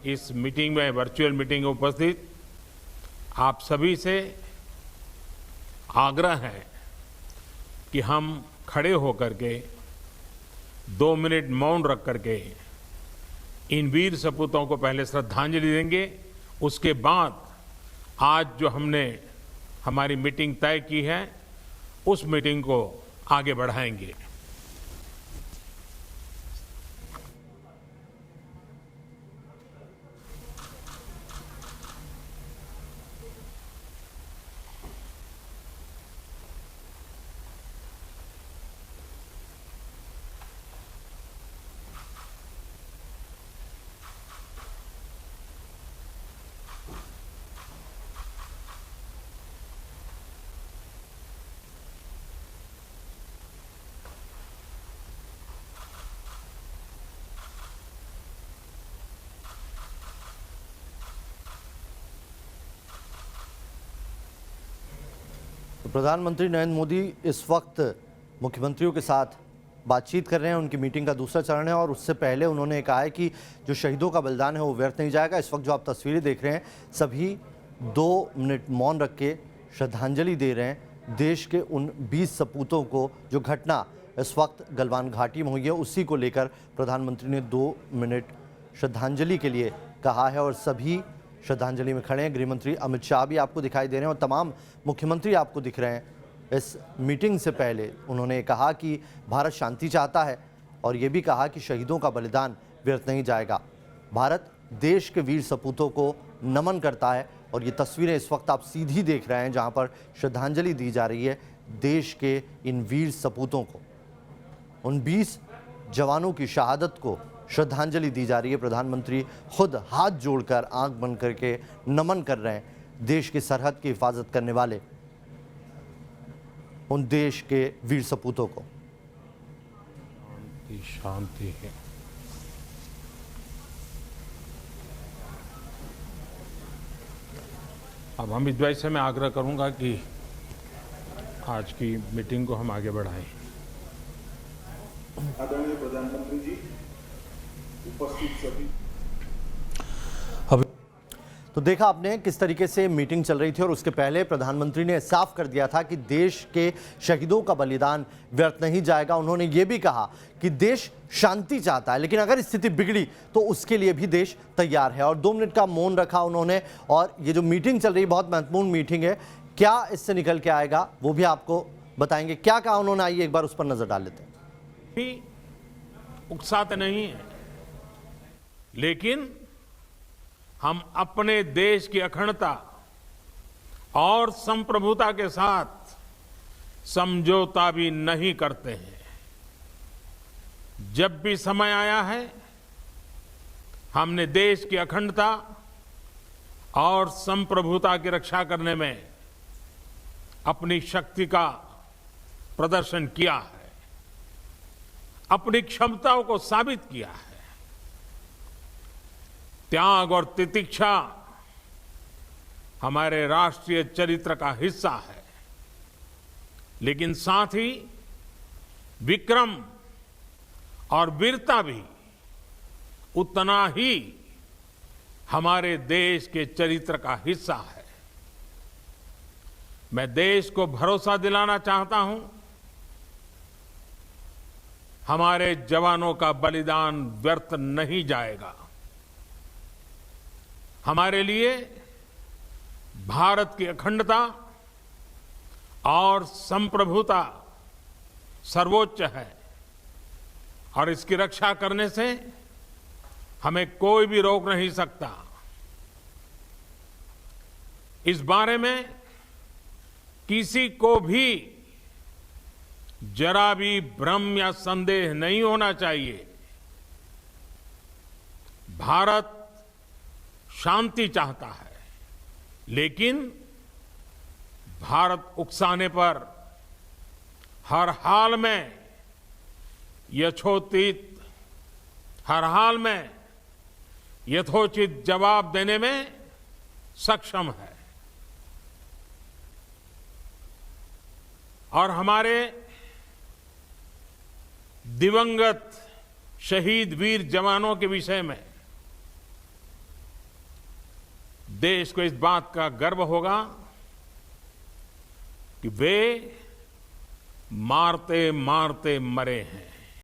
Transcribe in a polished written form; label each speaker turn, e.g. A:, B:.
A: इस मीटिंग में, virtual meeting में उपस्थित आप सभी से आग्रह है कि हम खड़े होकर के 2 मिनट मौन रख करके इन वीर सपूतों को पहले श्रद्धांजलि देंगे। उसके बाद आज जो हमने हमारी मीटिंग तय की है उस मीटिंग को आगे बढ़ाएंगे।
B: तो प्रधानमंत्री नरेंद्र मोदी इस वक्त मुख्यमंत्रियों के साथ बातचीत कर रहे हैं। उनकी मीटिंग का दूसरा चरण है और उससे पहले उन्होंने कहा है कि जो शहीदों का बलिदान है वो व्यर्थ नहीं जाएगा। इस वक्त जो आप तस्वीरें देख रहे हैं, सभी 2 मिनट मौन रख के श्रद्धांजलि दे रहे हैं देश के उन 20 सपूतों को। जो घटना इस वक्त गलवान घाटी में हुई है उसी को लेकर प्रधानमंत्री ने 2 मिनट श्रद्धांजलि के लिए कहा है और सभी श्रद्धांजलि में खड़े हैं। गृहमंत्री अमित शाह भी आपको दिखाई दे रहे हैं और तमाम मुख्यमंत्री आपको दिख रहे हैं। इस मीटिंग से पहले उन्होंने कहा कि भारत शांति चाहता है और ये भी कहा कि शहीदों का बलिदान व्यर्थ नहीं जाएगा। भारत देश के वीर सपूतों को नमन करता है और ये तस्वीरें इस वक्त आप सीधी देख रहे हैं जहां पर श्रद्धांजलि दी जा रही है देश के इन वीर सपूतों को। उन 20 जवानों की शहादत को श्रद्धांजलि दी जा रही है। प्रधानमंत्री खुद हाथ जोड़कर आंख बंद करके नमन कर रहे हैं देश की सरहद की हिफाजत करने वाले उन देश के वीर सपूतों को।
A: शांति है। अब अमित भाई से मैं आग्रह करूंगा कि आज की मीटिंग को हम आगे बढ़ाएं।
C: आदरणीय प्रधानमंत्री जी, उपस्थित सभी।
B: तो देखा आपने किस तरीके से मीटिंग चल रही थी और उसके पहले प्रधानमंत्री ने साफ कर दिया था कि देश के शहीदों का बलिदान व्यर्थ नहीं जाएगा। उन्होंने ये भी कहा कि देश शांति चाहता है, लेकिन अगर स्थिति बिगड़ी तो उसके लिए भी देश तैयार है। और 2 मिनट का मौन रखा उन्होंने। और ये जो मीटिंग चल रही है बहुत महत्वपूर्ण मीटिंग है, क्या इससे निकल के आएगा वो भी आपको बताएंगे। क्या कहा उन्होंने, आइए एक बार उस पर नजर डाल लेते हैं।
A: उकसाते नहीं है, लेकिन हम अपने देश की अखंडता और संप्रभुता के साथ समझौता भी नहीं करते हैं। जब भी समय आया है हमने देश की अखंडता और संप्रभुता की रक्षा करने में अपनी शक्ति का प्रदर्शन किया है, अपनी क्षमताओं को साबित किया है। त्याग और तितिक्षा हमारे राष्ट्रीय चरित्र का हिस्सा है, लेकिन साथ ही विक्रम और वीरता भी उतना ही हमारे देश के चरित्र का हिस्सा है। मैं देश को भरोसा दिलाना चाहता हूं, हमारे जवानों का बलिदान व्यर्थ नहीं जाएगा। हमारे लिए भारत की अखंडता और संप्रभुता सर्वोच्च है और इसकी रक्षा करने से हमें कोई भी रोक नहीं सकता। इस बारे में किसी को भी जरा भी भ्रम या संदेह नहीं होना चाहिए। भारत शांति चाहता है, लेकिन भारत उकसाने पर हर हाल में यथोचित जवाब देने में सक्षम है। और हमारे दिवंगत शहीद वीर जवानों के विषय में देश को इस बात का गर्व होगा कि वे मारते मारते मरे हैं।